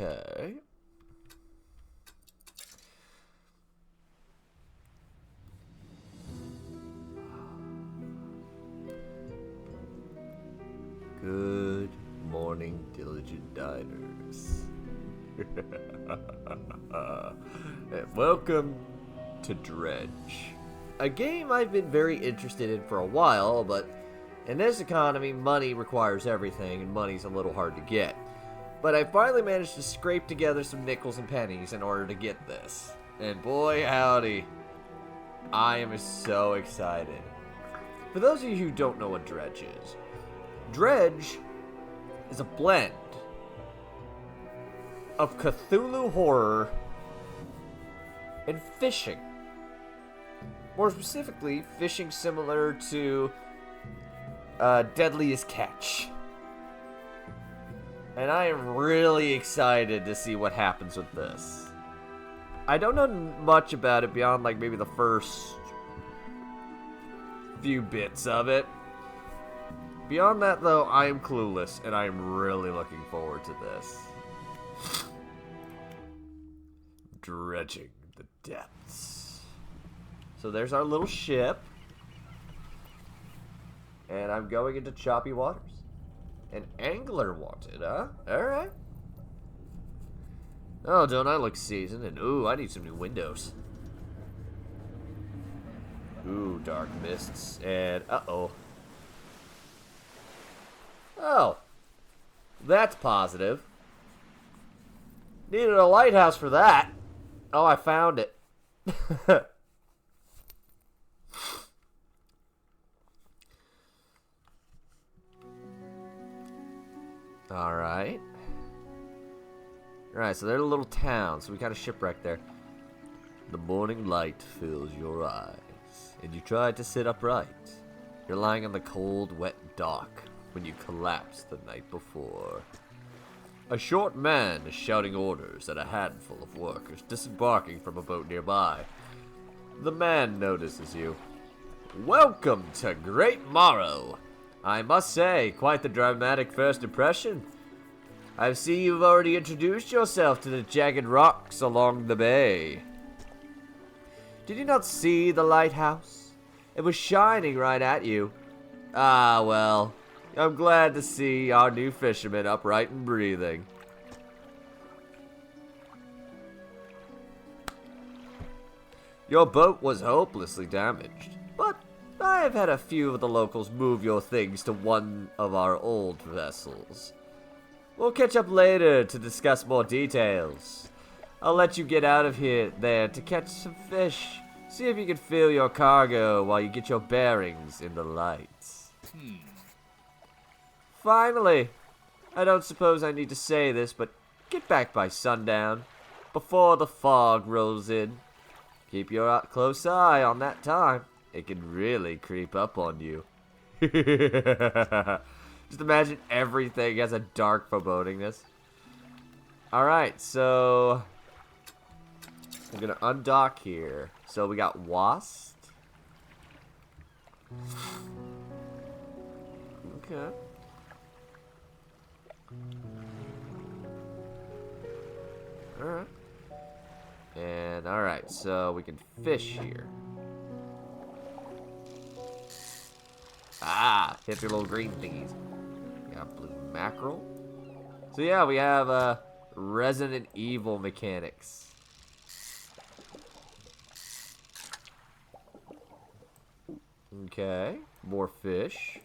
Okay. Good morning, diligent diners. And welcome to Dredge, a game I've been very interested in for a while, but in this economy, money requires everything, and money's a little hard to get. But I finally managed to scrape together some nickels and pennies in order to get this. And boy howdy, I am so excited. For those of you who don't know what Dredge is a blend of Cthulhu horror and fishing. More specifically, fishing similar to Deadliest Catch. And I am really excited to see what happens with this. I don't know much about it beyond like maybe the first few bits of it. Beyond that though, I am clueless and I am really looking forward to this. Dredging the depths. So there's our little ship. And I'm going into choppy waters. An angler wanted, huh? Alright. Oh, don't I look seasoned? And ooh, I need some new windows. Ooh, dark mists. And uh-oh. Oh. That's positive. Needed a lighthouse for that. Oh, I found it. Alright. Alright, so they're a little town, so we got a shipwreck there. The morning light fills your eyes, and you try to sit upright. You're lying on the cold, wet dock when you collapsed the night before. A short man is shouting orders at a handful of workers disembarking from a boat nearby. The man notices you. Welcome to Great Morrow. I must say, quite the dramatic first impression. I see you've already introduced yourself to the jagged rocks along the bay. Did you not see the lighthouse? It was shining right at you. Ah, well, I'm glad to see our new fisherman upright and breathing. Your boat was hopelessly damaged, but I have had a few of the locals move your things to one of our old vessels. We'll catch up later to discuss more details. I'll let you get out of there to catch some fish. See if you can fill your cargo while you get your bearings in the lights. Finally, I don't suppose I need to say this, but get back by sundown, before the fog rolls in. Keep your close eye on that time. It can really creep up on you. Just imagine everything has a dark forebodingness. Alright, so I'm gonna undock here. So we got Wast. Okay. Alright. And alright, so we can fish here. Ah, hit the little green thingies. Got blue mackerel. So yeah, we have Resident Evil mechanics. Okay, more fish.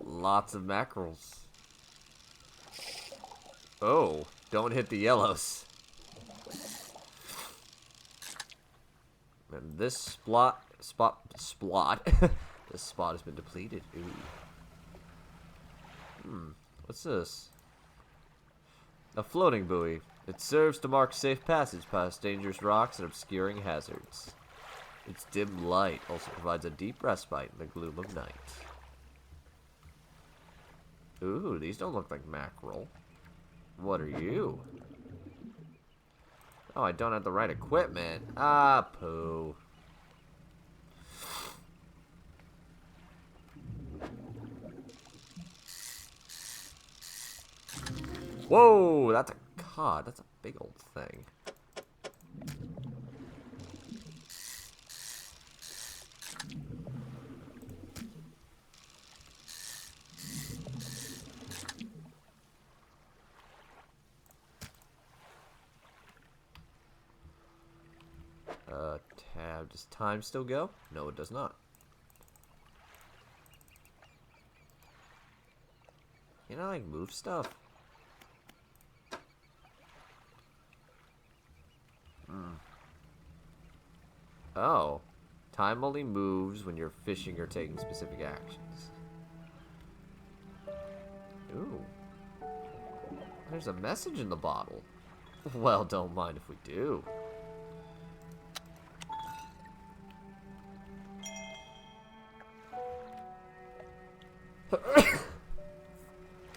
Lots of mackerels. Oh, don't hit the yellows. And this spot. This spot has been depleted. Ooh. What's this? A floating buoy. It serves to mark safe passage past dangerous rocks and obscuring hazards. Its dim light also provides a deep respite in the gloom of night. Ooh, these don't look like mackerel. What are you? Oh, I don't have the right equipment. Ah, poo. Whoa, that's a cod. That's a big old thing. Tab. Does time still go? No, it does not. Can I, like, move stuff? Oh. Time only moves when you're fishing or taking specific actions. Ooh. There's a message in the bottle. Well, don't mind if we do.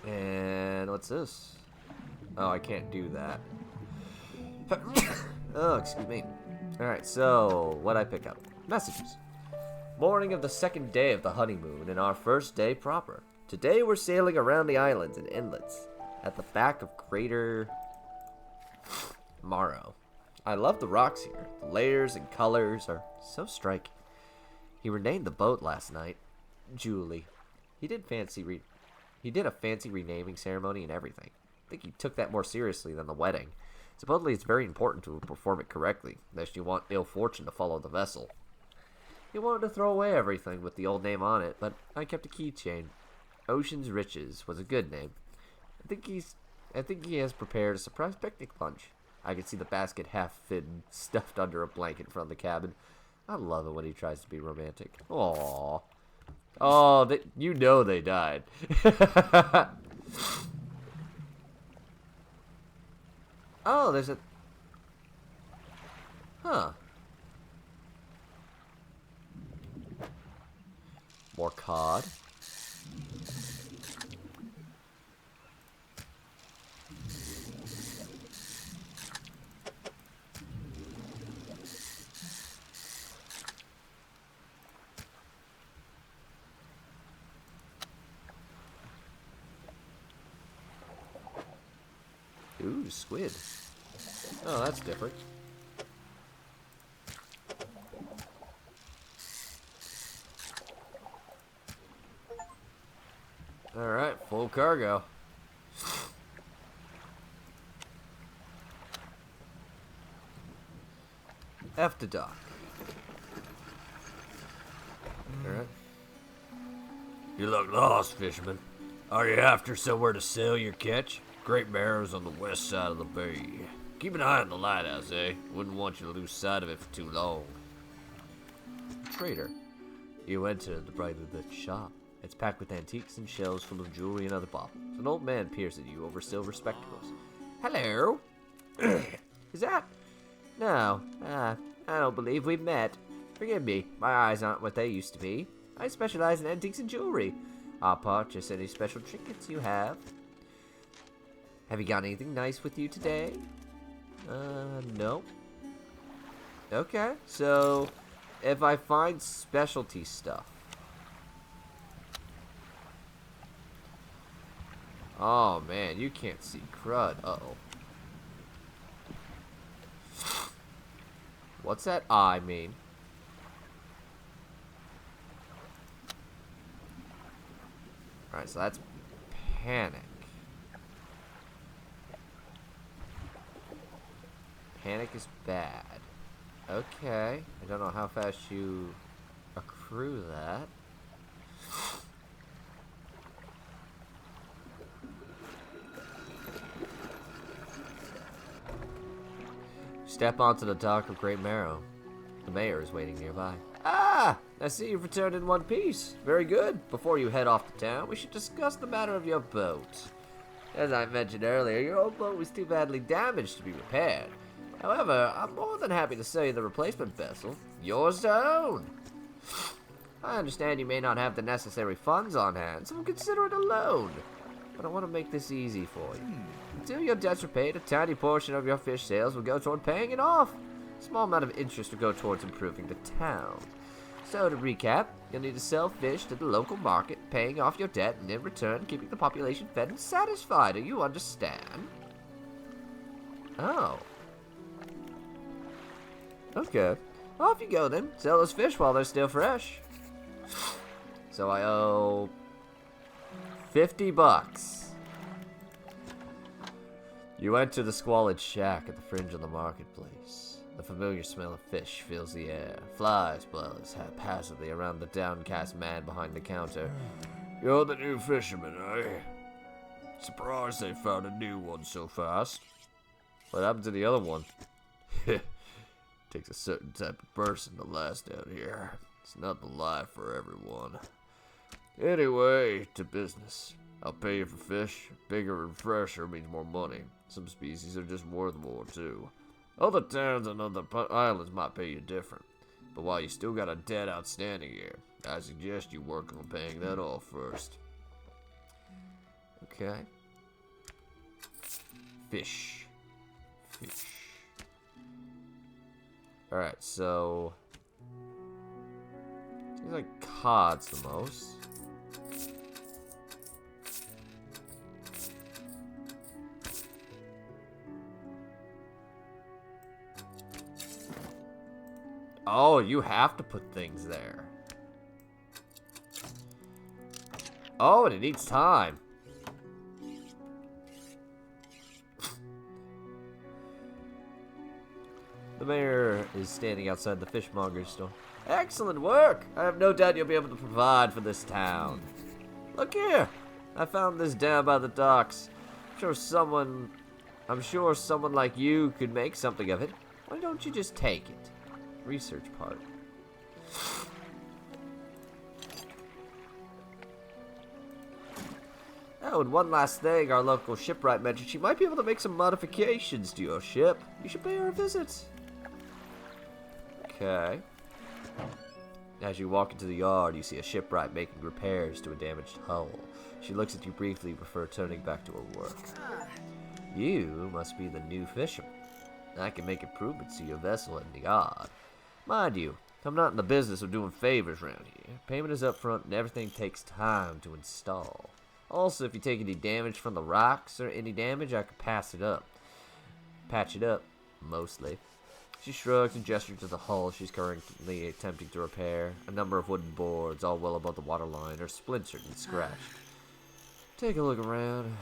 And what's this? Oh, I can't do that. Oh, excuse me. Alright, so what'd I pick up? Messages. Morning of the second day of the honeymoon and our first day proper. Today we're sailing around the islands and inlets at the back of Crater Morrow. I love the rocks here. The layers and colors are so striking. He renamed the boat last night. Julie. He did a fancy renaming ceremony and everything. I think he took that more seriously than the wedding. Supposedly it's very important to perform it correctly, lest you want ill fortune to follow the vessel. He wanted to throw away everything with the old name on it, but I kept a keychain. Ocean's Riches was a good name. I think he has prepared a surprise picnic lunch. I can see the basket half filled, stuffed under a blanket in front of the cabin. I love it when he tries to be romantic. Aww. Oh, you know they died. Oh, there's a... Huh. More cod. Ooh, squid. Oh, that's different. Alright, full cargo. F to dock. Alright. You look lost, fisherman. Are you after somewhere to sail your catch? Great Barrow's on the west side of the bay. Keep an eye on the lighthouse, eh? Wouldn't want you to lose sight of it for too long. Trader. You enter the brightly lit shop. It's packed with antiques and shelves full of jewelry and other bottles. An old man peers at you over silver spectacles. Hello? Is that? No. I don't believe we've met. Forgive me, my eyes aren't what they used to be. I specialize in antiques and jewelry. I'll purchase any special trinkets you have. Have you got anything nice with you today? No. Okay, so if I find specialty stuff. Oh man, you can't see crud. Uh-oh. What's that I mean? Alright, so that's panic. Panic is bad. Okay. I don't know how fast you accrue that. Step onto the dock of Great Marrow. The mayor is waiting nearby. Ah! I see you've returned in one piece. Very good. Before you head off to town, we should discuss the matter of your boat. As I mentioned earlier, your old boat was too badly damaged to be repaired. However, I'm more than happy to sell you the replacement vessel. Yours to own. I understand you may not have the necessary funds on hand, so we'll consider it a loan. but I want to make this easy for you. Until your debts are paid, a tiny portion of your fish sales will go toward paying it off. A small amount of interest will go towards improving the town. So to recap, you'll need to sell fish to the local market, paying off your debt, and in return, keeping the population fed and satisfied. Do you understand? Oh. Okay. Off you go then. Sell those fish while they're still fresh. So I owe $50. You enter the squalid shack at the fringe of the marketplace. The familiar smell of fish fills the air. Flies buzz haphazardly around the downcast man behind the counter. You're the new fisherman, eh? Surprised they found a new one so fast. What happened to the other one? Takes a certain type of person to last out here. It's not the life for everyone. Anyway, to business. I'll pay you for fish. Bigger and fresher means more money. Some species are just worth more, too. Other towns and other islands might pay you different. But while you still got a debt outstanding here, I suggest you work on paying that off first. Okay. Fish. Alright, so... seems like cod's the most. Oh, you have to put things there. Oh, and it needs time. The mayor is standing outside the fishmonger's store. Excellent work! I have no doubt you'll be able to provide for this town. Look here! I found this down by the docks. I'm sure someone like you could make something of it. Why don't you just take it? Research part. Oh, and one last thing, our local shipwright mentioned she might be able to make some modifications to your ship. You should pay her a visit. Okay. As you walk into the yard, you see a shipwright making repairs to a damaged hull. She looks at you briefly before turning back to her work. You must be the new fisherman. I can make improvements to your vessel in the yard. Mind you, I'm not in the business of doing favors around here. Payment is up front and everything takes time to install. Also, if you take any damage from the rocks or any damage, I can patch it up, mostly. She shrugs and gestures to the hull she's currently attempting to repair. A number of wooden boards, all well above the waterline, are splintered and scratched. Take a look around.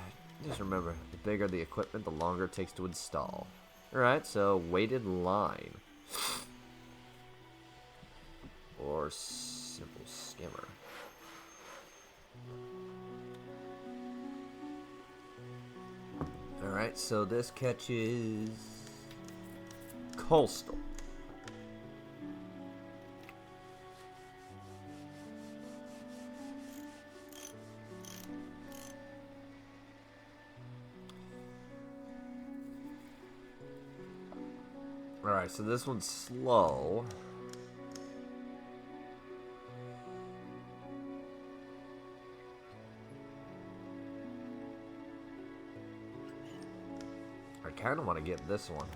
Just remember, the bigger the equipment, the longer it takes to install. Alright, so weighted line. Or simple skimmer. Alright, so this catches coastal. Alright, so this one's slow. I kind of want to get this one.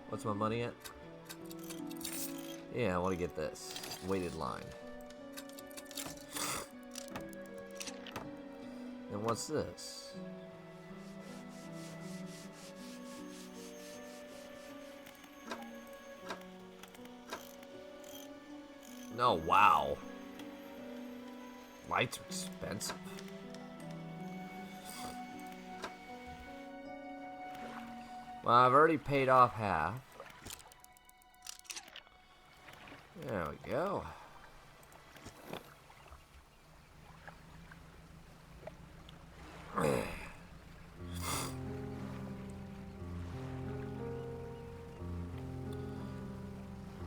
What's my money at? Yeah, I want to get this. Weighted line. And what's this? No, wow. Lights are expensive. Well, I've already paid off half. There we go.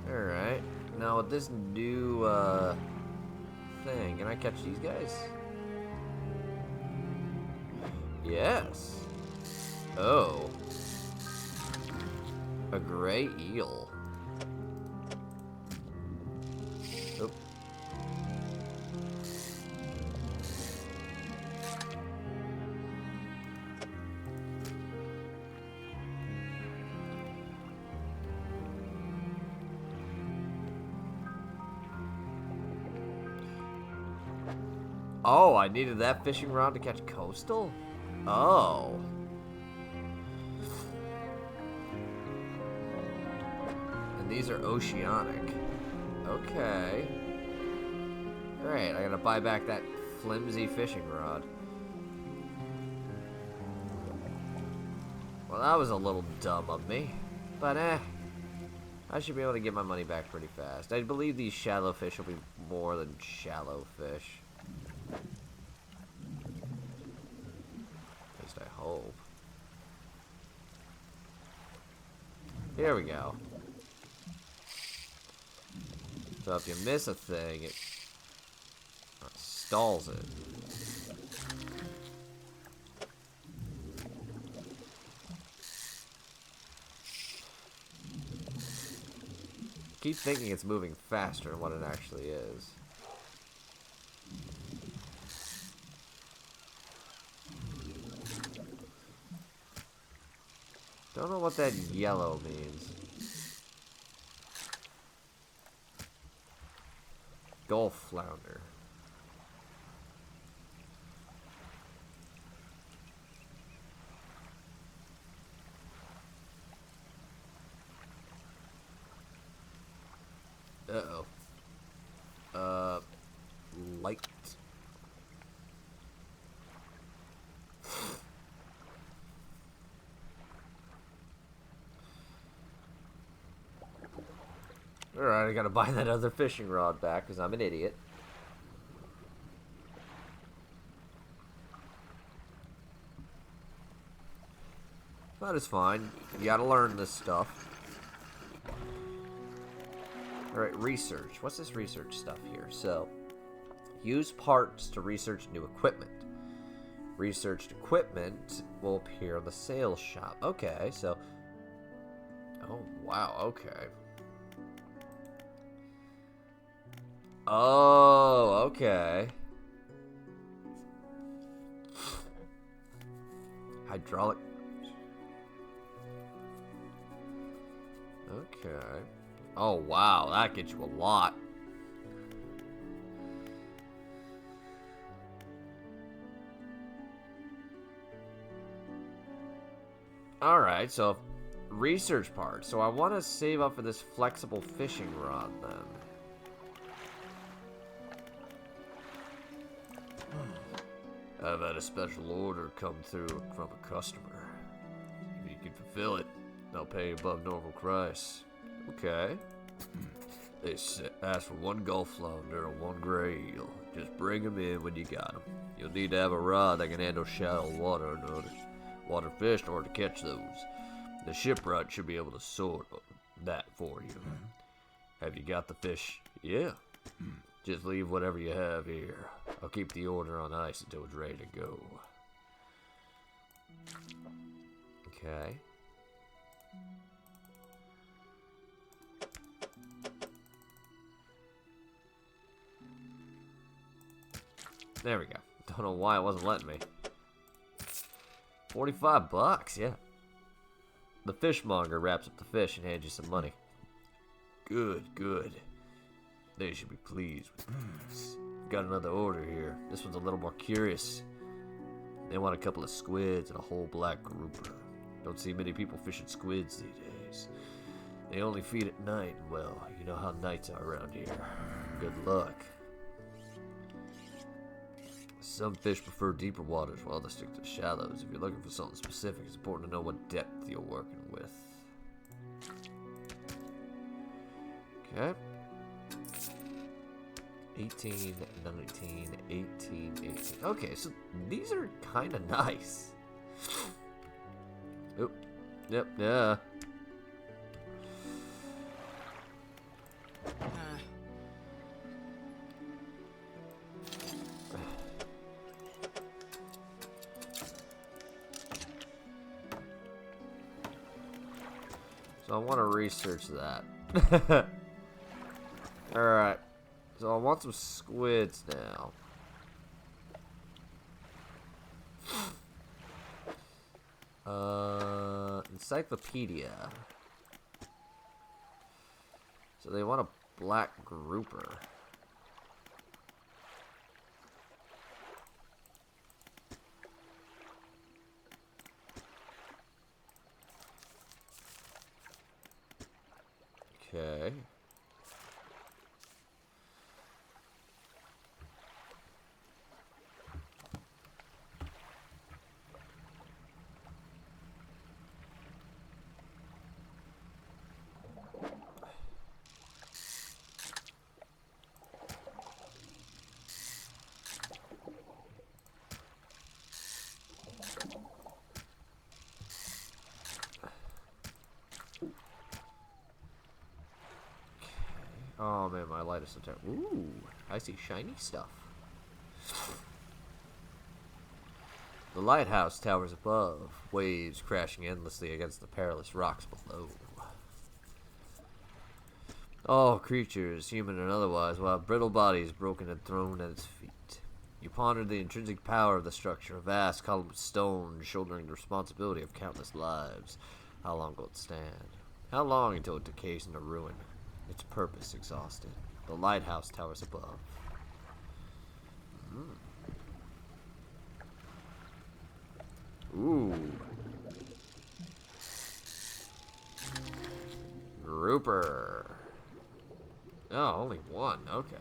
Alright. Now with this new thing, can I catch these guys? Yes. Oh. A gray eel. Oh, I needed that fishing rod to catch coastal? Oh. And these are oceanic. Okay. Great, I gotta buy back that flimsy fishing rod. Well, that was a little dumb of me. But I should be able to get my money back pretty fast. I believe these shallow fish will be more than shallow fish. At least I hope. Here we go. So if you miss a thing, it stalls it. Keep thinking it's moving faster than what it actually is. Don't know what that yellow means. Gulf flounder. Uh-oh. Light. Alright, I gotta buy that other fishing rod back, because I'm an idiot. That is fine. You gotta learn this stuff. Alright, research. What's this research stuff here? So, use parts to research new equipment. Researched equipment will appear in the sales shop. Okay, so... Oh, wow, okay. Oh, okay. Hydraulic. Okay. Oh, wow, that gets you a lot. Alright, so research part. So I want to save up for this flexible fishing rod then. I've had a special order come through from a customer. If you can fulfill it, they'll pay above normal price. Okay. They ask for 1 gulf flounder and 1 gray eel. Just bring them in when you got them. You'll need to have a rod that can handle shallow water fish in order to catch those. The shipwright should be able to sort that for you. Have you got the fish? Yeah. Just leave whatever you have here. I'll keep the order on ice until it's ready to go. Okay. There we go. Don't know why it wasn't letting me. 45 bucks, yeah. The fishmonger wraps up the fish and hands you some money. Good, good. They should be pleased with this. Got another order here. This one's a little more curious. They want a couple of squids and a whole black grouper. Don't see many people fishing squids these days. They only feed at night. Well, you know how nights are around here. Good luck. Some fish prefer deeper waters while others stick to the shallows. If you're looking for something specific, it's important to know what depth you're working with. Okay. 18, 19, 18, 18. Okay, so these are kind of nice. Oop. Yep, yeah. So I want to research that. Alright. So I want some squids now. Encyclopedia. So they want a black grouper. Okay. Oh man, my light is so terrible. Ooh, I see shiny stuff. The lighthouse towers above, waves crashing endlessly against the perilous rocks below. All creatures, human and otherwise, will have brittle bodies broken and thrown at its feet. You ponder the intrinsic power of the structure, a vast column of stone shouldering the responsibility of countless lives. How long will it stand? How long until it decays into ruin? Its purpose exhausted. The lighthouse towers above. Ooh. Grouper. Oh, only one. Okay.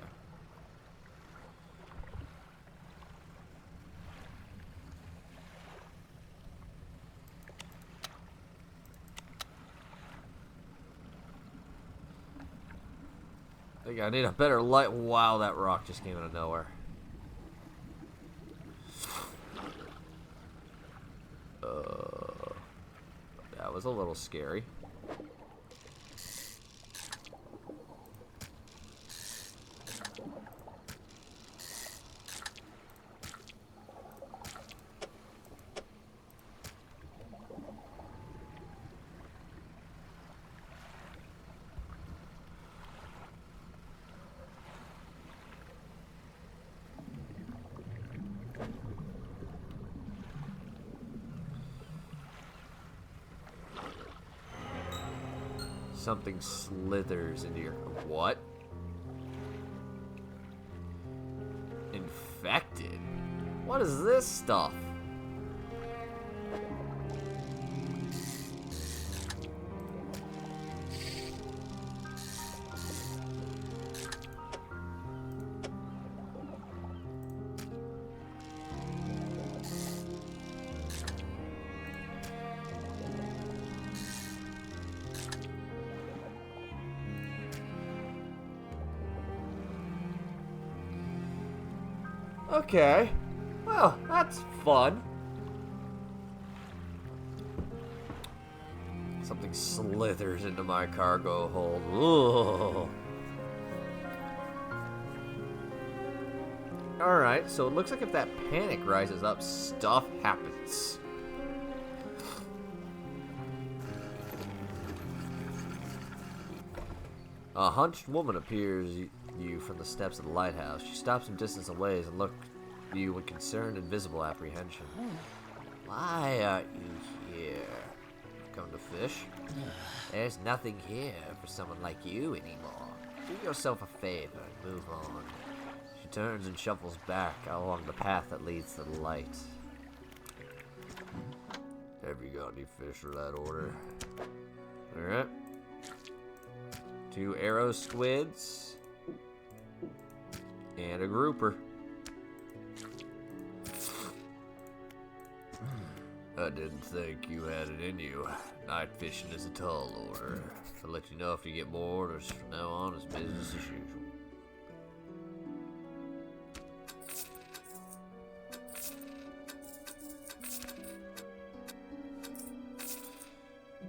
I think I need a better light. Wow, that rock just came out of nowhere. That was a little scary. Something slithers into your... What? Infected? What is this stuff? Okay. Well, that's fun. Something slithers into my cargo hold. Ooh. Alright, so it looks like if that panic rises up, stuff happens. A hunched woman appears you from the steps of the lighthouse. She stops some distance away and looks at you with concerned and visible apprehension. Why aren't you here? Come to fish? There's nothing here for someone like you anymore. Do yourself a favor and move on. She turns and shuffles back along the path that leads to the light. Have you got any fish for that order? Alright. 2 arrow squids. And a grouper. I didn't think you had it in you. Night fishing is a tall order. I'll let you know if you get more orders. From now on, it's business as usual.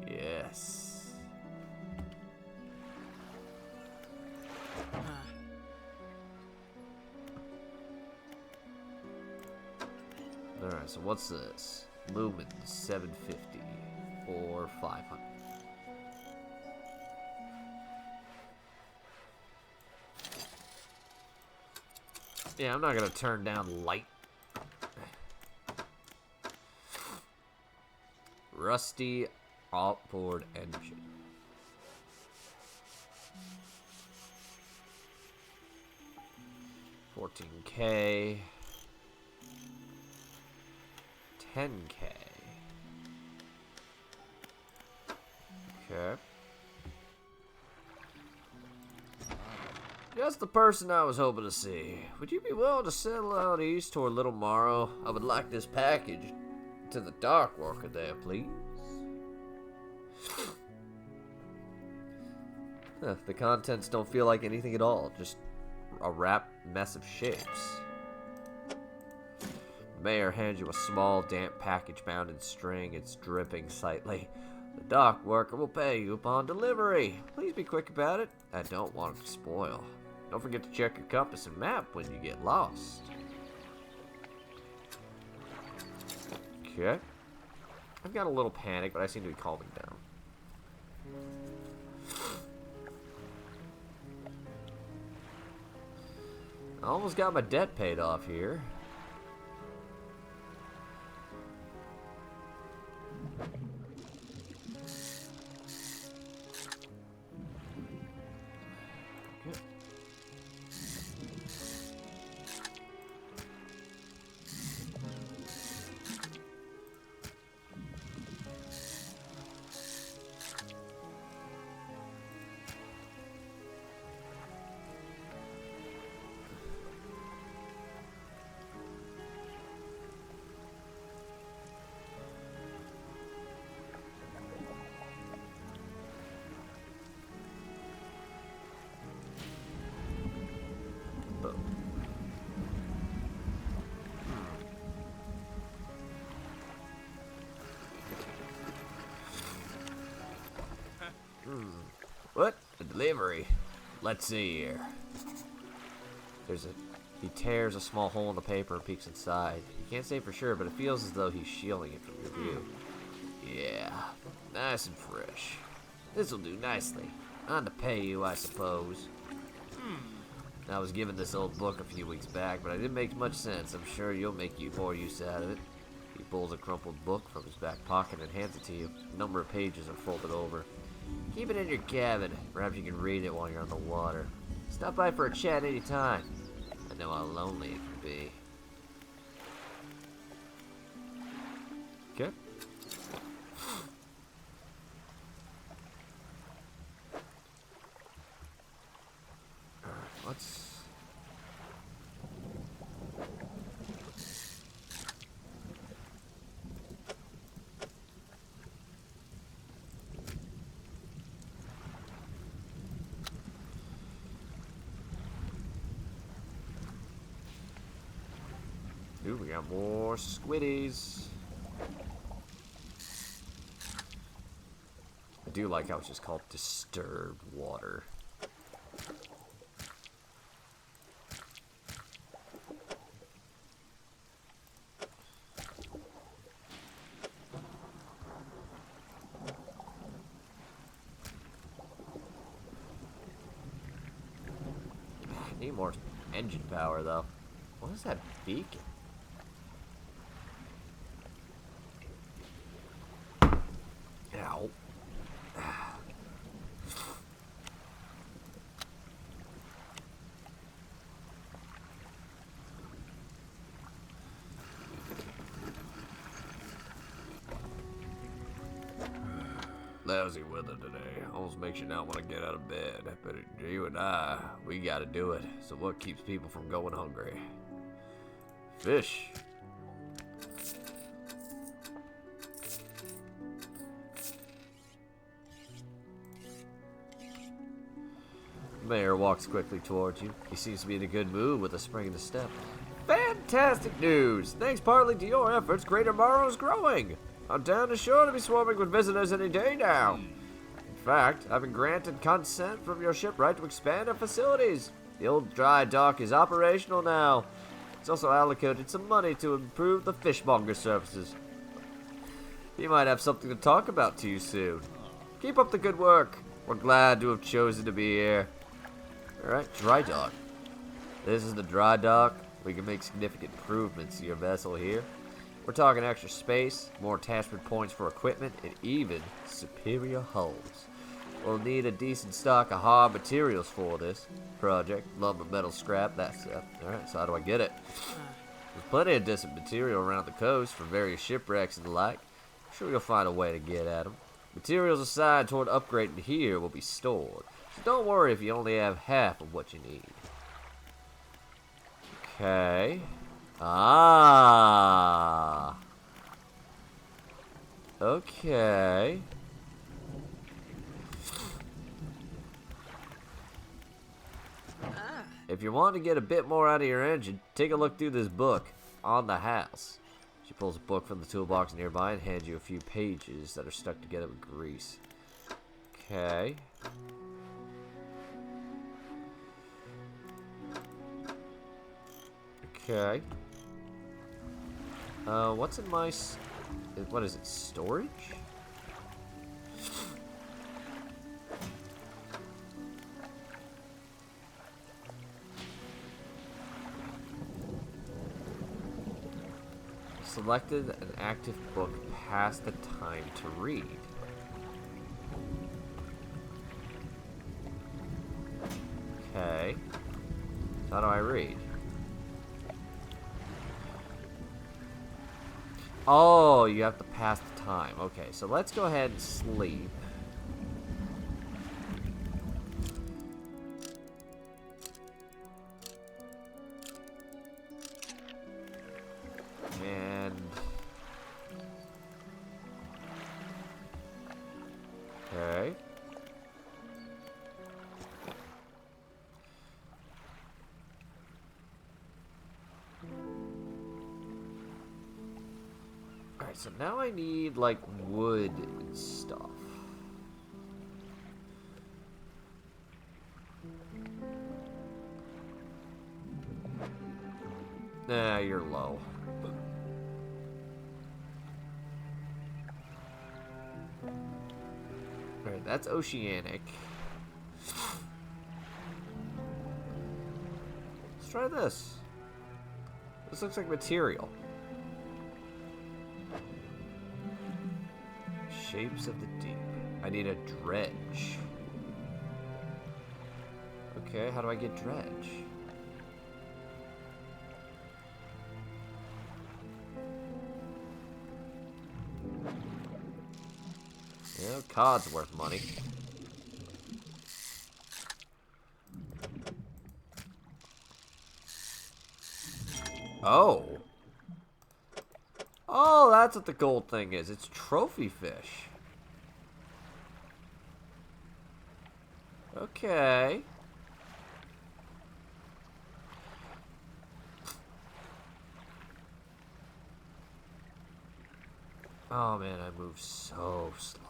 Yes. Alright, so what's this? Lumen 750 or 500. Yeah, I'm not gonna turn down light. Rusty outboard engine. $14K. $10K. Okay. Just the person I was hoping to see. Would you be willing to sail out east toward Little Morrow? I would like this package to the Dark Worker there, please. The contents don't feel like anything at all, just a wrapped mess of shapes. The mayor hands you a small, damp package bound in string. It's dripping slightly. The dock worker will pay you upon delivery. Please be quick about it. I don't want it to spoil. Don't forget to check your compass and map when you get lost. Okay. I've got a little panic, but I seem to be calming down. I almost got my debt paid off here. Okay. What? A delivery? Let's see here. He tears a small hole in the paper and peeks inside. You can't say for sure, but it feels as though he's shielding it from your view. Yeah, nice and fresh. This'll do nicely. On to pay you, I suppose. I was given this old book a few weeks back, but it didn't make much sense. I'm sure you'll make more use out of it. He pulls a crumpled book from his back pocket and hands it to you. A number of pages are folded over. Keep it in your cabin. Perhaps you can read it while you're on the water. Stop by for a chat anytime. I know how lonely it can be. Okay. Alright, let's... Ooh, we got more squiddies. I do like how it's just called disturbed water. I need more engine power though. What is that beacon? Ow. Lousy weather today. Almost makes you not want to get out of bed. But you and I, we gotta do it. So what keeps people from going hungry? Fish. Mayor walks quickly towards you. He seems to be in a good mood with a spring in his step. Fantastic news! Thanks partly to your efforts, Greater Morrow is growing. Our town is sure to be swarming with visitors any day now. In fact, I've been granted consent from your shipwright to expand our facilities. The old dry dock is operational now. It's also allocated some money to improve the fishmonger services. He might have something to talk about to you soon. Keep up the good work. We're glad to have chosen to be here. Alright, dry dock. This is the dry dock. We can make significant improvements to your vessel here. We're talking extra space, more attachment points for equipment, and even superior hulls. We'll need a decent stock of hard materials for this project. Lumber, metal, scrap, that stuff. Alright, so how do I get it? There's plenty of decent material around the coast for various shipwrecks and the like. I'm sure you'll find a way to get at them. Materials assigned toward upgrading here will be stored, So don't worry if you only have half of what you need. Okay. Ah. Okay. If you want to get a bit more out of your engine, take a look through this book, On the House. She pulls a book from the toolbox nearby and hands you a few pages that are stuck together with grease. Okay. Okay. What's in my... what is it, storage? Selected an active book past the time to read. Okay. How do I read? Oh, you have to pass the time. Okay, so let's go ahead and sleep. And... okay. Alright, so now I need, like, wood and stuff. Nah, you're low. Alright, that's oceanic. Let's try this. This looks like material. Shapes of the deep. I need a dredge. Okay, how do I get dredge? Yeah, cod's worth money. Oh. Oh, that's what the gold thing is. It's trophy fish. Okay. Oh man, I move so slow.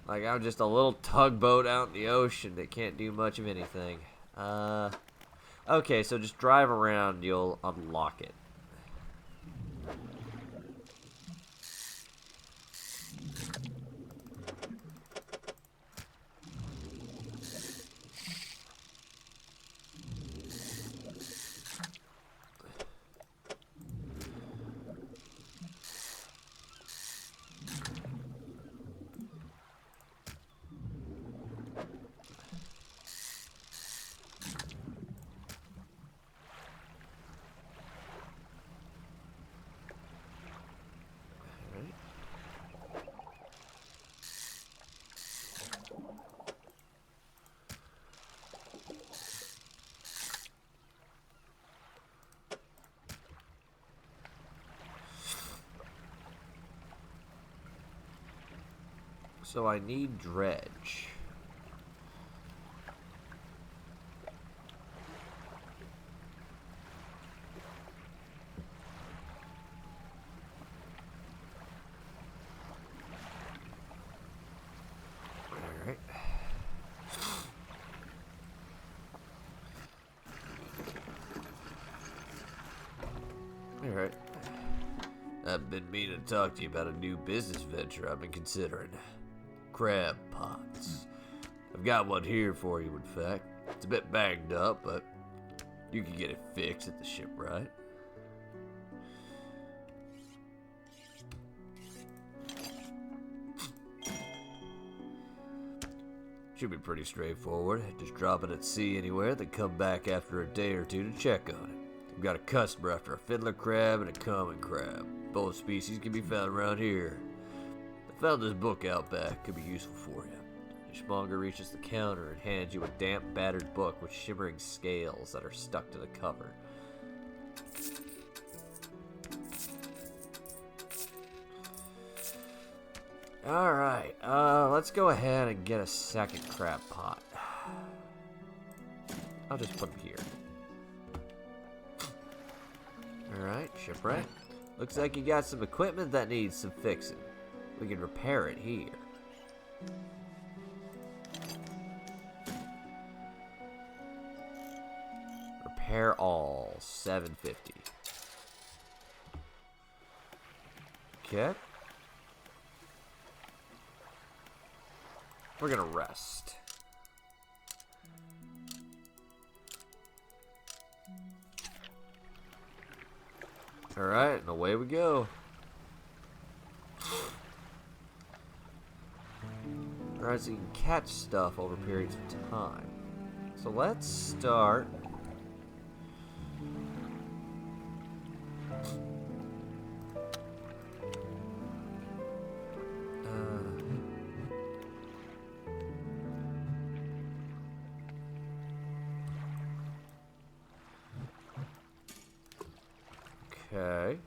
Like I'm just a little tugboat out in the ocean that can't do much of anything. Okay, so just drive around, you'll unlock it. So I need dredge. Alright. Alright. I've been meaning to talk to you about a new business venture I've been considering. Crab pots. I've got one here for you, in fact. It's a bit banged up, but you can get it fixed at the shipwright. Should be pretty straightforward. Just drop it at sea anywhere, then come back after a day or two to check on it. We've got a customer after a fiddler crab and a common crab. Both species can be found around here. I found this book out back. Could be useful for you. Fishmonger reaches the counter and hands you a damp, battered book with shimmering scales that are stuck to the cover. Alright, let's go ahead and get a second crab pot. I'll just put him here. Alright, shipwreck. Looks like you got some equipment that needs some fixing. We can repair it here. Repair all, $7.50. Okay. We're gonna rest. Alright, and away we go. Alright, so you can catch stuff over periods of time. So let's start. Okay.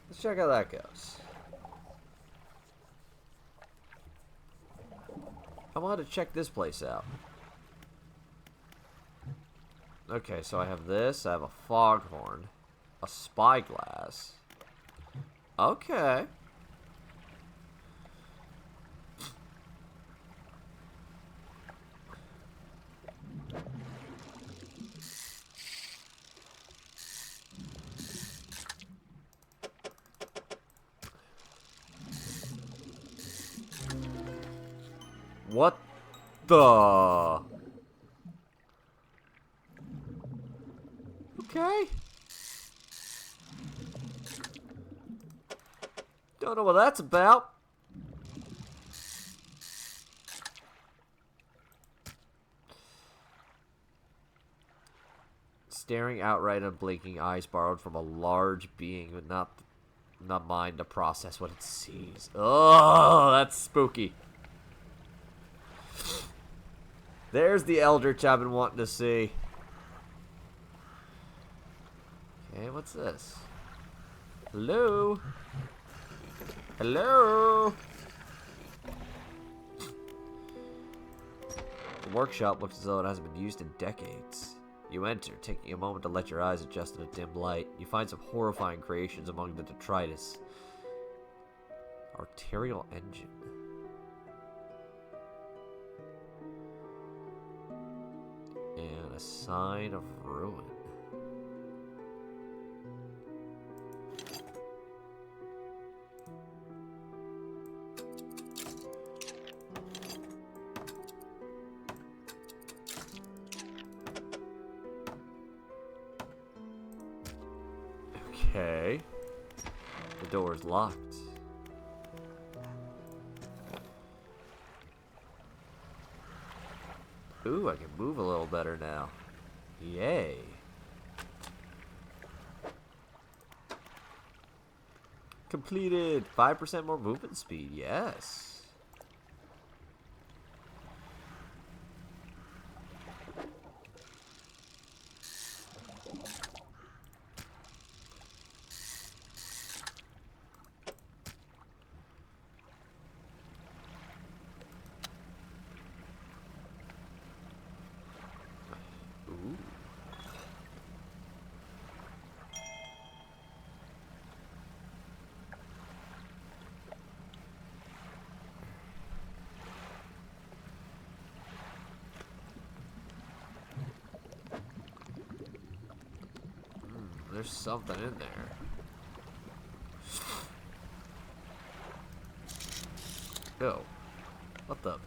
Let's check how that goes. I wanted to check this place out. Okay, so I have this, I have a foghorn, a spyglass. Okay. What the? Okay. Don't know what that's about. Staring outright and blinking eyes borrowed from a large being, but not mind to process what it sees. Oh, that's spooky. There's the eldritch I've been wanting to see. Okay, what's this? Hello? Hello? The workshop looks as though it hasn't been used in decades. You enter, taking a moment to let your eyes adjust in a dim light. You find some horrifying creations among the detritus. Arterial engine. And a sign of ruin. Okay. The door is locked. Ooh, I can move a little better now. Yay. Completed. 5% more movement speed. Yes. Ooh. There's something in there. Oh. What the?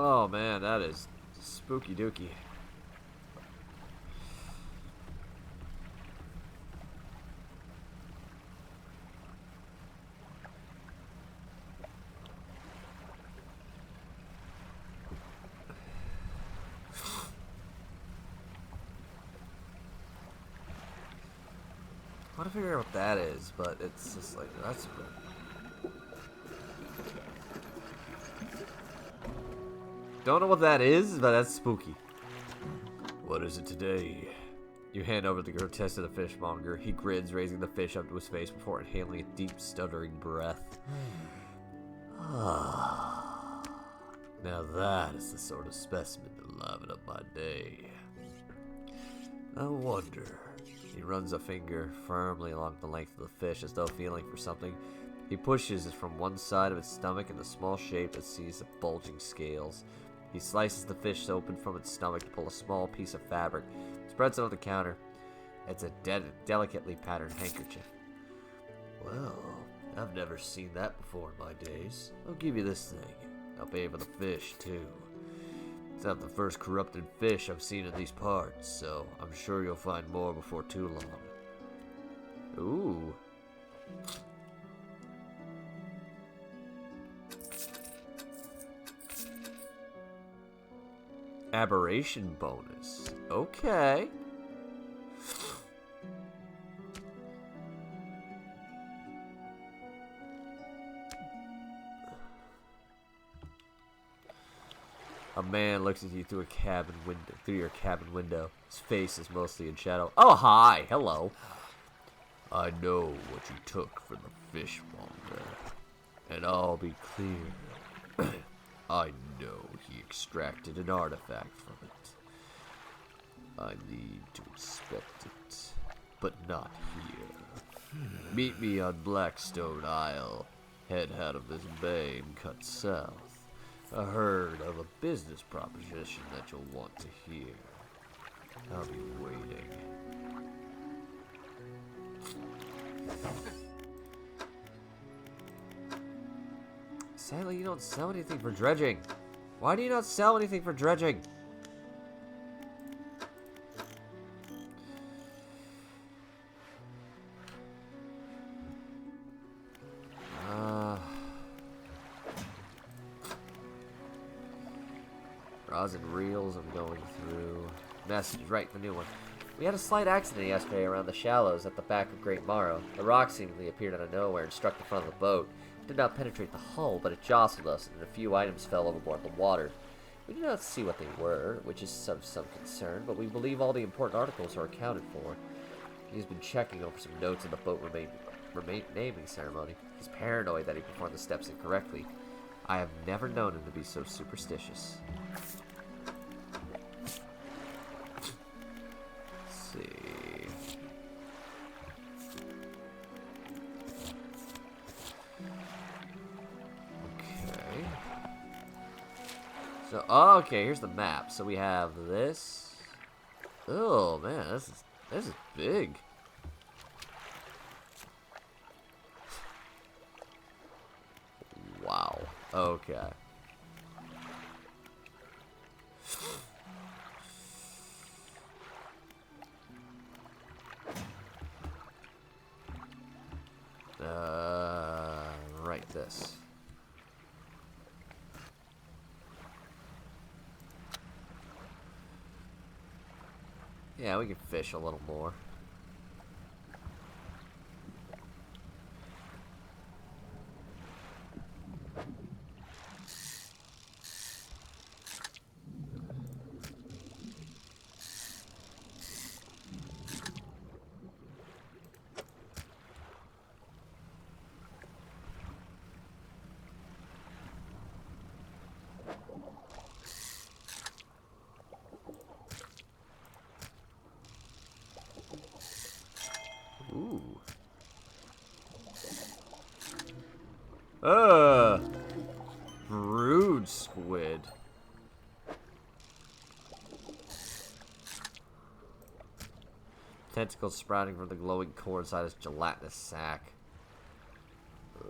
Oh man, that is spooky dooky. I want to figure out what that is, but it's just like, that's good. Don't know what that is, but that's spooky. What is it today? You hand over the grotesque to the fishmonger. He grins, raising the fish up to his face before inhaling a deep, stuttering breath. Ah, now that is the sort of specimen to liven up my day. I wonder. He runs a finger firmly along the length of the fish as though feeling for something. He pushes it from one side of its stomach in the small shape that sees the bulging scales. He slices the fish open from its stomach to pull a small piece of fabric, spreads it on the counter. It's a delicately patterned handkerchief. Well, I've never seen that before in my days. I'll give you this thing. I'll pay for the fish, too. It's not the first corrupted fish I've seen in these parts, so I'm sure you'll find more before too long. Ooh. Aberration bonus. Okay. A man looks at you through your cabin window. His face is mostly in shadow. Oh, hi. Hello. I know what you took from the fishmonger. And I'll be clear. I know he extracted an artifact from it. I need to inspect it, but not here. Meet me on Blackstone Isle. Head out of this bay and cut south. I heard of a business proposition that you'll want to hear. I'll be waiting. Sadly, you don't sell anything for dredging. Why do you not sell anything for dredging? Rosin reels I'm going through. Message, right, the new one. We had a slight accident yesterday around the shallows at the back of Great Morrow. The rock seemingly appeared out of nowhere and struck the front of the boat. It did not penetrate the hull, but it jostled us, and a few items fell overboard in the water. We did not see what they were, which is of some concern, but we believe all the important articles are accounted for. He's been checking over some notes in the boat naming ceremony. He's paranoid that he performed the steps incorrectly. I have never known him to be so superstitious. Let's see. Okay. So, okay, here's the map. So we have this. Oh man, this is big. Wow. Okay. Right this. Yeah, we can fish a little more. Ooh. Brood squid. Tentacles sprouting from the glowing core inside his gelatinous sac.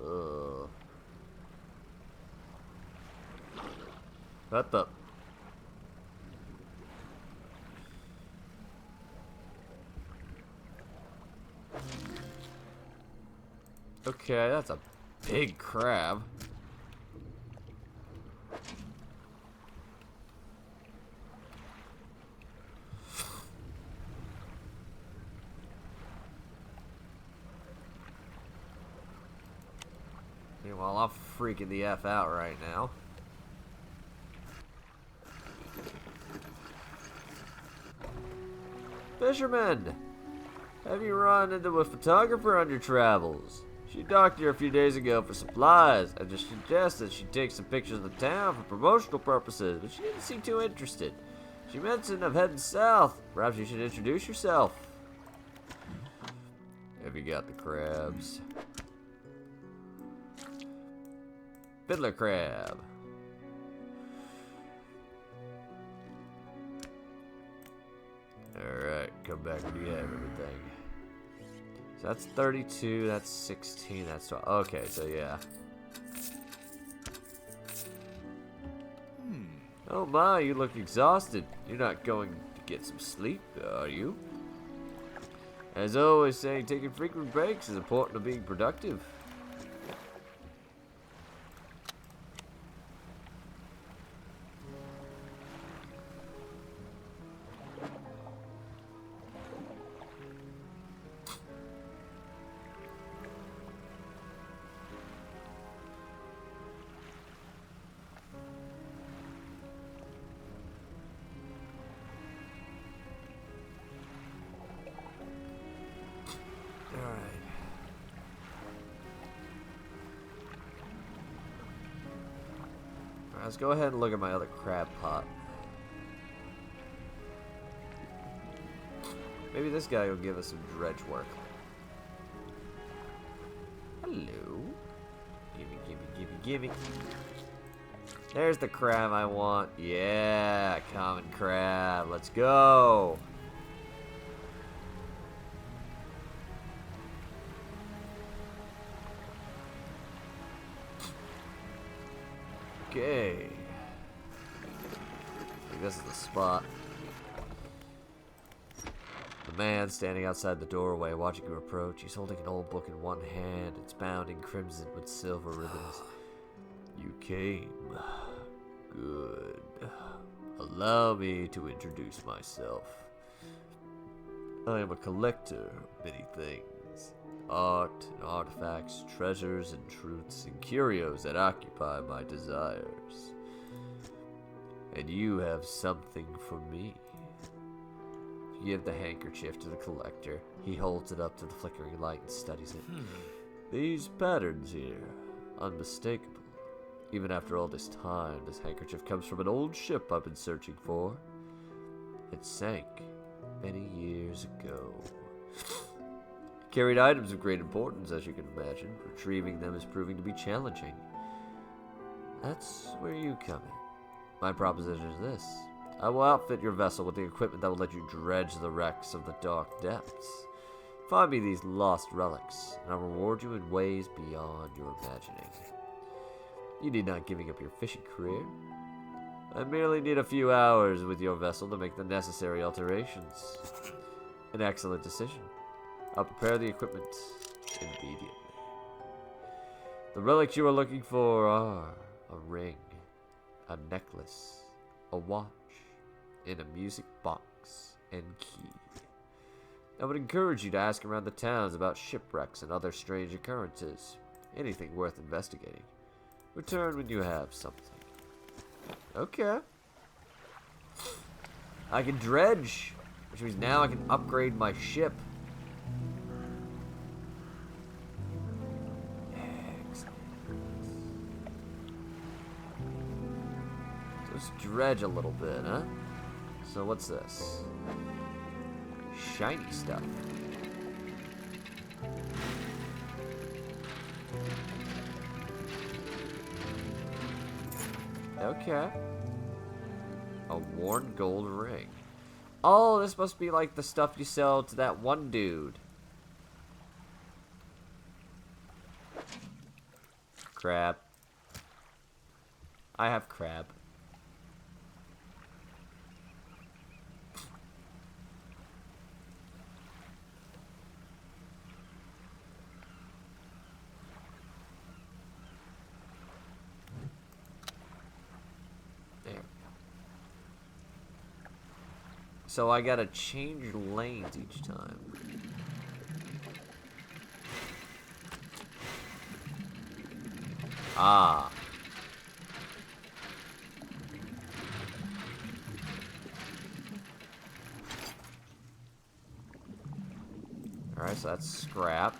Ugh. What the? Okay, that's a big crab. Well, I'm freaking the F out right now. Fisherman! Have you run into a photographer on your travels? She docked here a few days ago for supplies and just suggested she take some pictures of the town for promotional purposes, but she didn't seem too interested. She mentioned of heading south. Perhaps you should introduce yourself. Have you got the crabs? Fiddler crab. Alright, come back when you have everything. So that's 32, that's 16, that's 12. Okay, so yeah. Oh my, you look exhausted. You're not going to get some sleep, are you? As always saying, taking frequent breaks is important to being productive. Let's go ahead and look at my other crab pot. Maybe this guy will give us some dredge work. Hello. Gimme, gimme, gimme, gimme. There's the crab I want. Yeah, common crab. Let's go. Okay. I think this is the spot. The man standing outside the doorway, watching you approach. He's holding an old book in one hand. It's bound in crimson with silver ribbons. You came. Good. Allow me to introduce myself. I am a collector of many things. Art and artifacts, treasures and truths and curios that occupy my desires. And you have something for me. You give the handkerchief to the collector. He holds it up to the flickering light and studies it. These patterns here, unmistakable. Even after all this time, this handkerchief comes from an old ship I've been searching for. It sank many years ago. Carried items of great importance, as you can imagine. Retrieving them is proving to be challenging. That's where you come in. My proposition is this. I will outfit your vessel with the equipment that will let you dredge the wrecks of the dark depths. Find me these lost relics, and I'll reward you in ways beyond your imagining. You need not giving up your fishing career. I merely need a few hours with your vessel to make the necessary alterations. An excellent decision. I'll prepare the equipment immediately. The relics you are looking for are a ring, a necklace, a watch, and a music box and key. I would encourage you to ask around the towns about shipwrecks and other strange occurrences. Anything worth investigating. Return when you have something. Okay. I can dredge, which means now I can upgrade my ship. Excellent. So let's dredge a little bit, huh? So what's this? Shiny stuff. Okay. A worn gold ring. Oh, this must be like the stuff you sell to that one dude. Crab. I have crab. So I gotta change lanes each time. Ah. Alright, so that's scrap.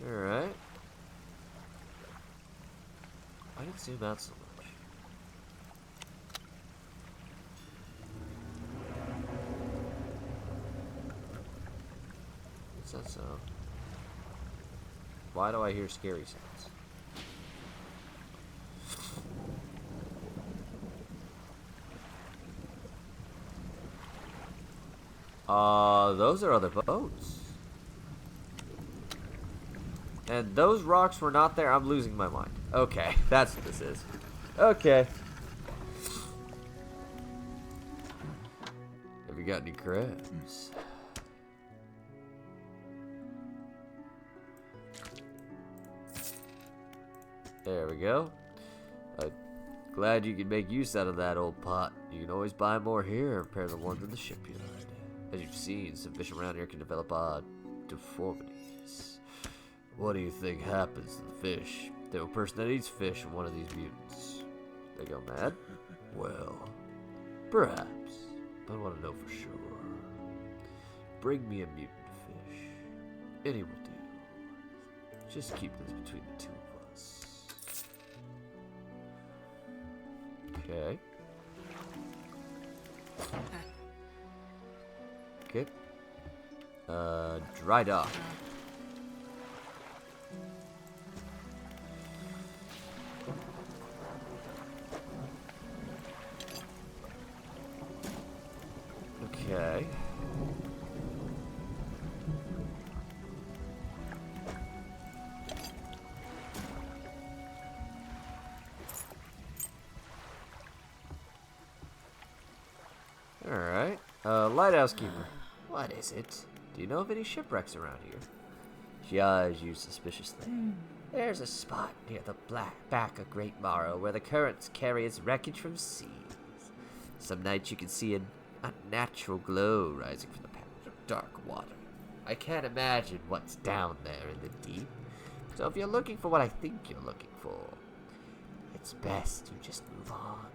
Alright. I didn't zoom out so much. What's that sound? Why do I hear scary sounds? Those are other boats. And those rocks were not there. I'm losing my mind. Okay, that's what this is. Okay. Have you got any crabs? There we go. Glad you could make use out of that old pot. You can always buy more here and repair the ones in the shipyard. As you've seen, some fish around here can develop odd deformities. What do you think happens to the fish? To a person that eats fish and one of these mutants. They go mad? Well, perhaps. But I want to know for sure. Bring me a mutant fish. Any will do. Just keep this between the two of us. Okay. Okay. Dry dock. Okay. Alright. Lighthouse keeper. What is it? Do you know of any shipwrecks around here? She eyes you suspiciously. There's a spot near the back of Great Morrow where the currents carry its wreckage from seas. Some nights you can see an unnatural glow rising from the patch of dark water. I can't imagine what's down there in the deep. So if you're looking for what I think you're looking for, it's best you just move on.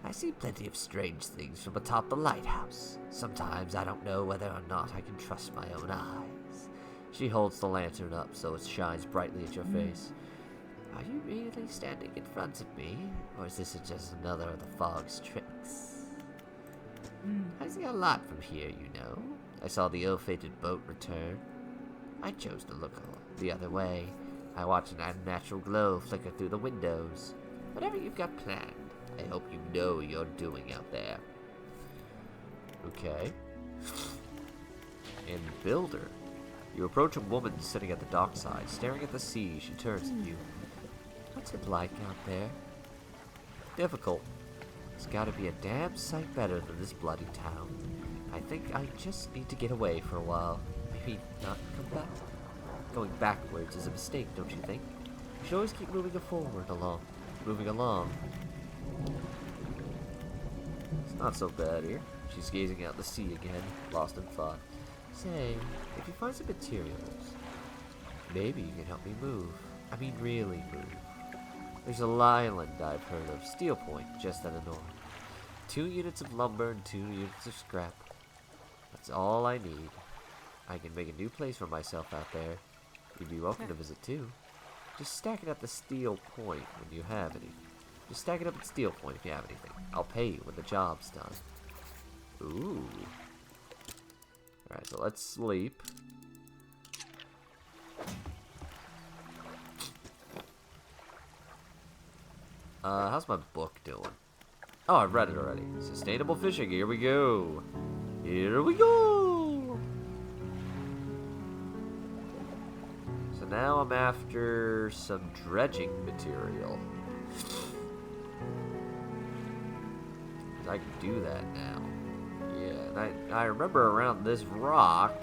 I see plenty of strange things from atop the lighthouse. Sometimes I don't know whether or not I can trust my own eyes. She holds the lantern up so it shines brightly at your face. Are you really standing in front of me, or is this just another of the fog's tricks? I see a lot from here, you know. I saw the ill-fated boat return. I chose to look the other way. I watched an unnatural glow flicker through the windows. Whatever you've got planned, I hope you know what you're doing out there. Okay. And builder. You approach a woman sitting at the dockside, staring at the sea. She turns to you. What's it like out there? Difficult. It's gotta be a damn sight better than this bloody town. I think I just need to get away for a while. Maybe not come back. Going backwards is a mistake, don't you think? You should always keep moving along. It's not so bad here. She's gazing out the sea again, lost in thought. Say, if you find some materials, maybe you can help me move. I mean really move. There's an island I've heard of, Steel Point, just at the north. 2 units of lumber and 2 units of scrap. That's all I need. I can make a new place for myself out there. You'd be welcome to visit too. Just stack it at the Steel Point when you have any. Just stack it up at Steel Point if you have anything. I'll pay you when the job's done. Ooh. Alright, so let's sleep. How's my book doing? Oh, I've read it already. Sustainable fishing, here we go. Here we go! So now I'm after some dredging material. I can do that now. Yeah, and I remember around this rock,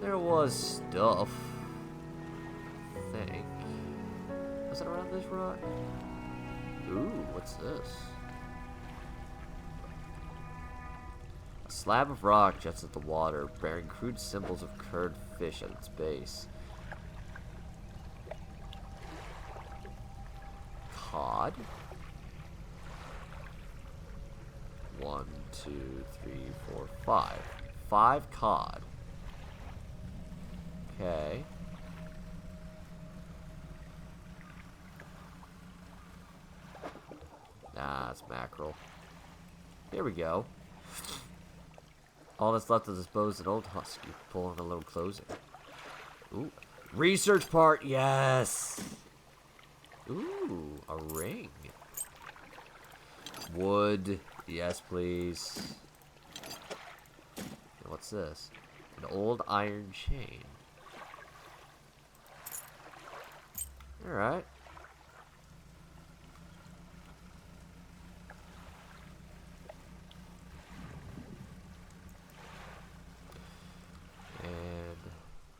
There was stuff. I think. Was it around this rock? Ooh, what's this? A slab of rock juts at the water, bearing crude symbols of curved fish at its base. Cod? 1, 2, 3, 4, 5. 5 cod. Okay. Nah, it's mackerel. Here we go. All that's left of this bow is an old husk. You pull on a little closer. Ooh. Research part, yes! Ooh, a ring. Wood, yes please. What's this? An old iron chain. Alright.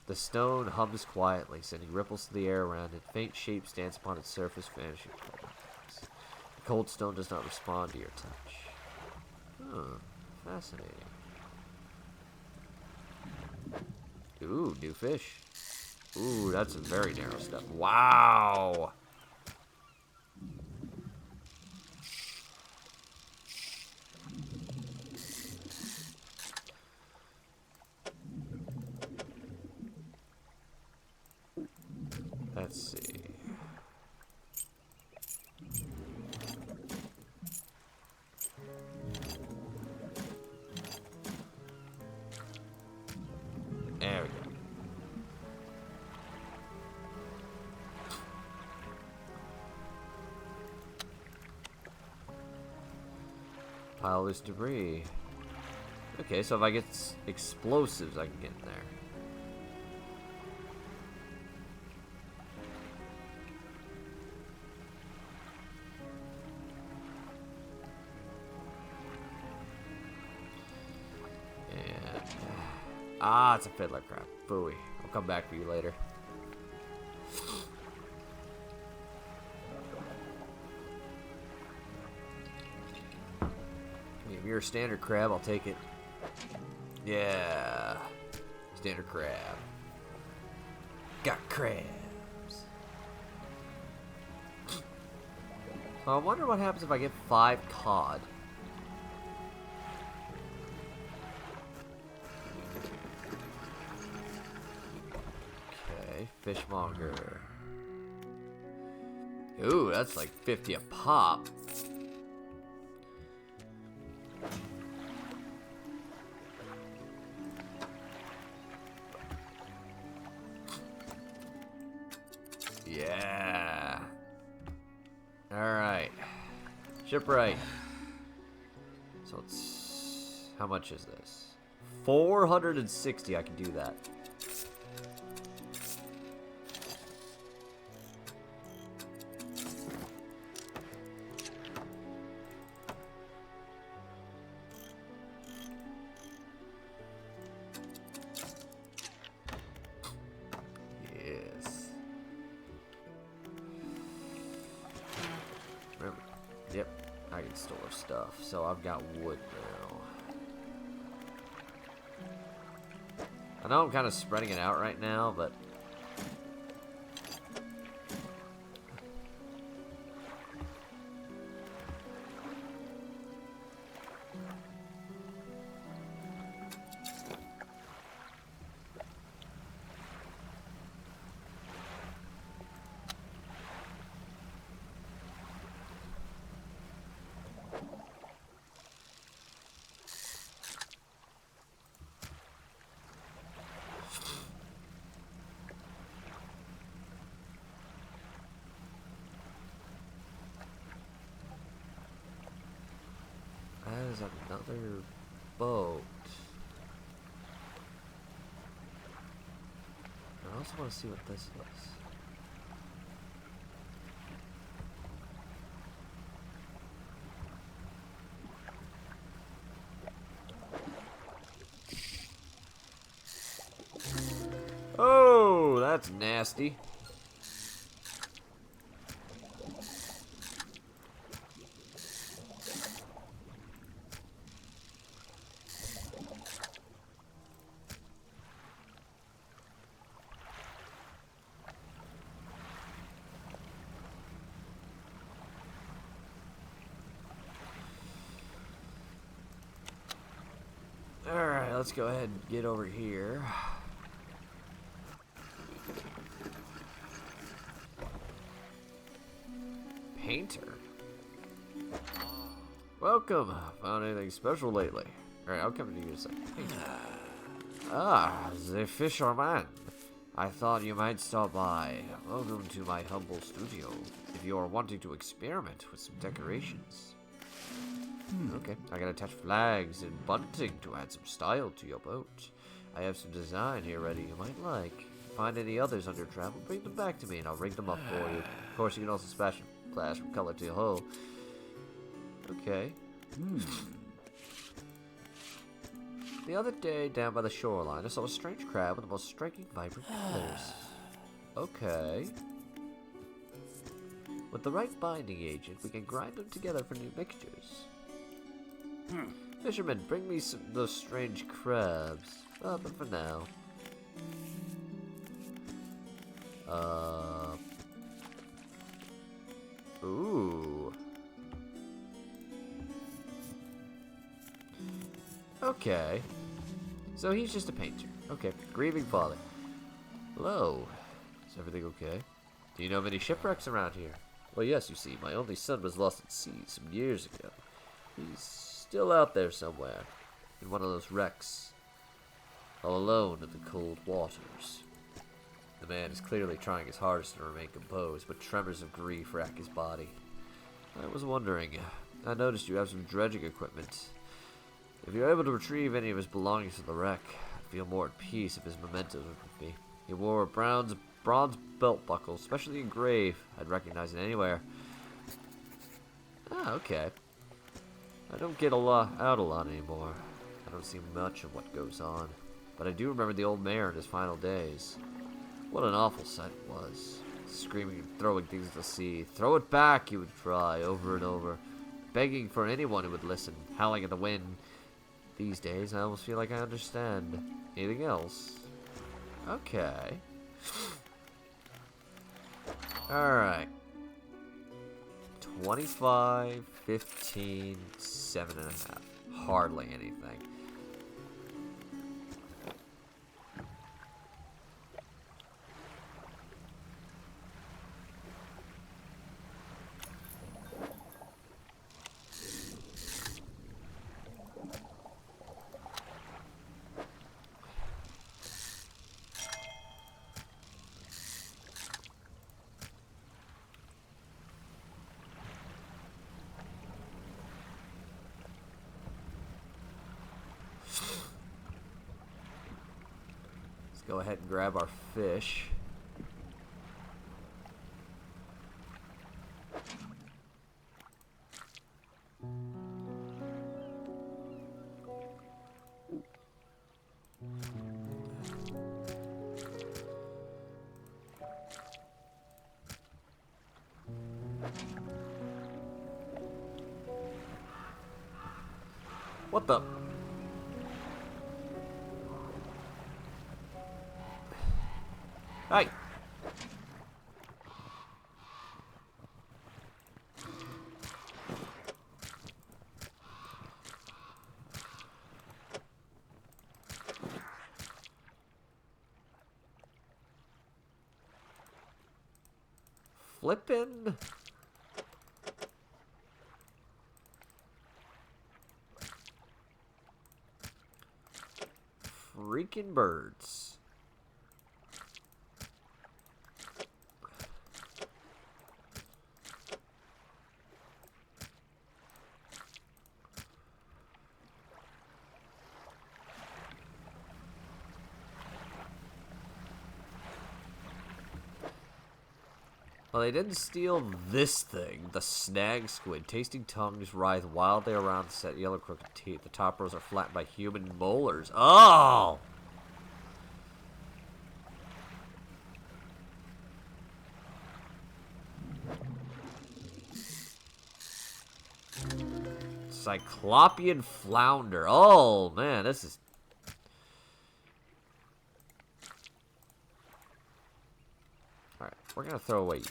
The stone hums quietly, sending ripples to the air around it. Faint shapes dance upon its surface, vanishing. The cold stone does not respond to your touch. Huh. Fascinating. Ooh, new fish. Ooh, that's a very narrow step. Wow! Let's see. There we go. Pile of loose debris. Okay, so if I get explosives, I can get in there. Ah, it's a fiddler crab. Phooey. I'll come back for you later. If you're a standard crab, I'll take it. Yeah. Standard crab. Got crabs. So I wonder what happens if I get 5 cod. Fishmonger. Ooh, that's like 50 a pop. Yeah. Alright. Shipwright. So it's... How much is this? 460, I can do that. Yep, I can store stuff, so I've got wood now. I know I'm kind of spreading it out right now, but... That is another boat. I also want to see what this is. that's nasty. Alright, let's go ahead and get over here. Painter. Welcome. Found anything special lately? Alright, I'll come to you in a second. Ah, the fisherman. I thought you might stop by. Welcome to my humble studio. If you are wanting to experiment with some decorations. Okay, I can attach flags and bunting to add some style to your boat. I have some design here ready you might like. Find any others on your travel, bring them back to me and I'll rig them up for you. Of course, you can also splash from color to hull. Okay. The other day, down by the shoreline, I saw a strange crab with the most striking, vibrant colors. Okay. With the right binding agent, we can grind them together for new mixtures. Fisherman, bring me those strange crabs. But for now. Ooh. Okay. So he's just a painter. Okay. Grieving father. Hello. Is everything okay? Do you know of any shipwrecks around here? Well, yes, you see, my only son was lost at sea some years ago. He's still out there somewhere, in one of those wrecks, all alone in the cold waters. The man is clearly trying his hardest to remain composed, but tremors of grief rack his body. I was wondering, I noticed you have some dredging equipment. If you're able to retrieve any of his belongings to the wreck, I'd feel more at peace if his mementos were with me. He wore a bronze belt buckle, specially engraved. I'd recognize it anywhere. Ah, okay. I don't get out a lot anymore. I don't see much of what goes on. But I do remember the old mayor in his final days. What an awful sight it was. Screaming and throwing things at the sea. Throw it back, he would cry over and over. Begging for anyone who would listen. Howling at the wind. These days, I almost feel like I understand. Anything else? Okay. Alright. 25, 15, 7.5. Hardly anything. Go ahead and grab our fish. What the? Hey! Flippin'. Freaking birds. Well, they didn't steal this thing, the snag squid. Tasting tongues writhe wildly around the set yellow crooked teeth. The top rows are flattened by human molars. Oh! Cyclopean flounder. Oh, man, this is... Alright, we're going to throw away you.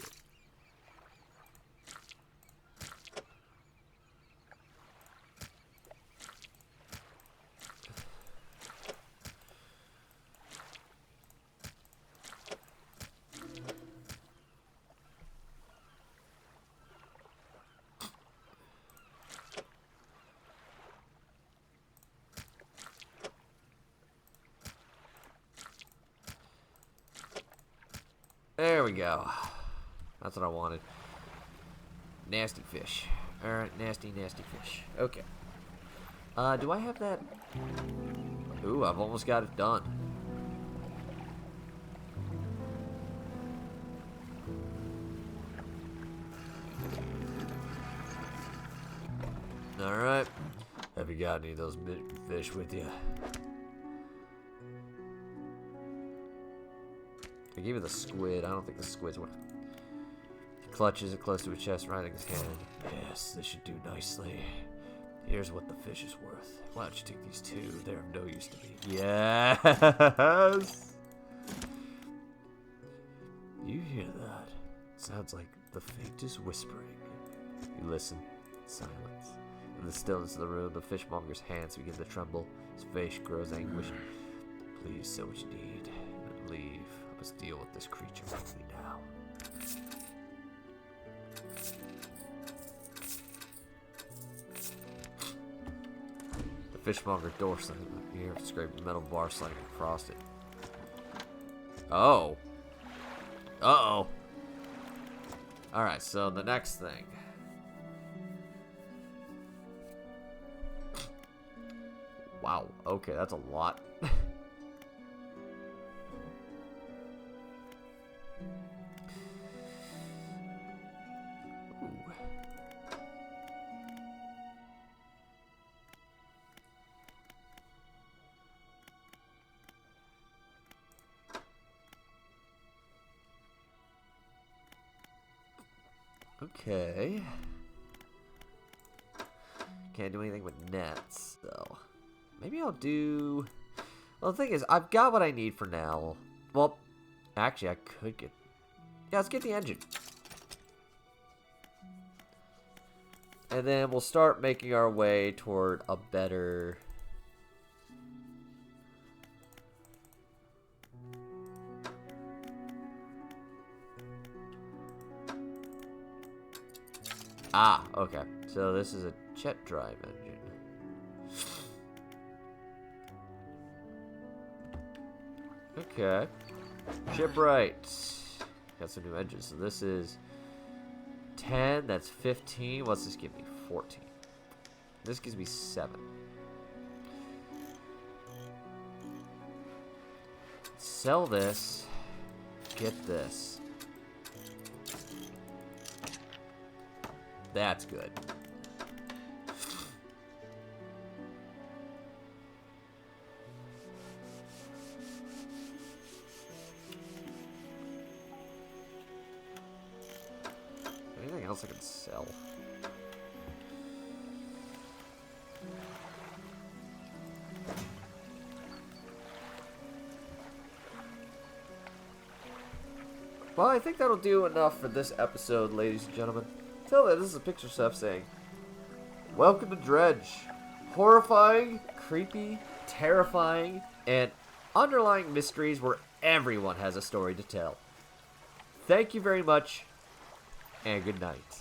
There we go. That's what I wanted. Nasty fish. Alright, nasty, nasty fish. Okay. Do I have that? Ooh, I've almost got it done. Alright. Have you got any of those fish with you? I gave you the squid. I don't think the squid's worth. He clutches it close to his chest, writhing his hand. Yes, this should do nicely. Here's what the fish is worth. Why don't you take these two? They're of no use to me. Yes! You hear that? It sounds like the faintest whispering. You listen. Silence. In the stillness of the room, the fishmonger's hands begin to tremble. His face grows anguished. Please say what you need and leave. I must deal with this creature quickly now. The fishmonger door slammed. You hear scraping metal bar sliding across it. Oh. Uh-oh. Alright, so the next thing. Wow, okay, that's a lot. Okay. Can't do anything with nets, though. Maybe I'll do... Well, the thing is, I've got what I need for now. Well, actually, I could get... Yeah, let's get the engine. And then we'll start making our way toward a better... Ah, okay. So this is a jet drive engine. Okay. Shipwright. Got some new engines. So this is 10. That's 15. What's this give me? 14. This gives me 7. Sell this. Get this. That's good. Anything else I can sell? Well, I think that'll do enough for this episode, ladies and gentlemen. Tell that this is a picture stuff saying, welcome to Dredge. Horrifying, creepy, terrifying, and underlying mysteries where everyone has a story to tell. Thank you very much, and good night.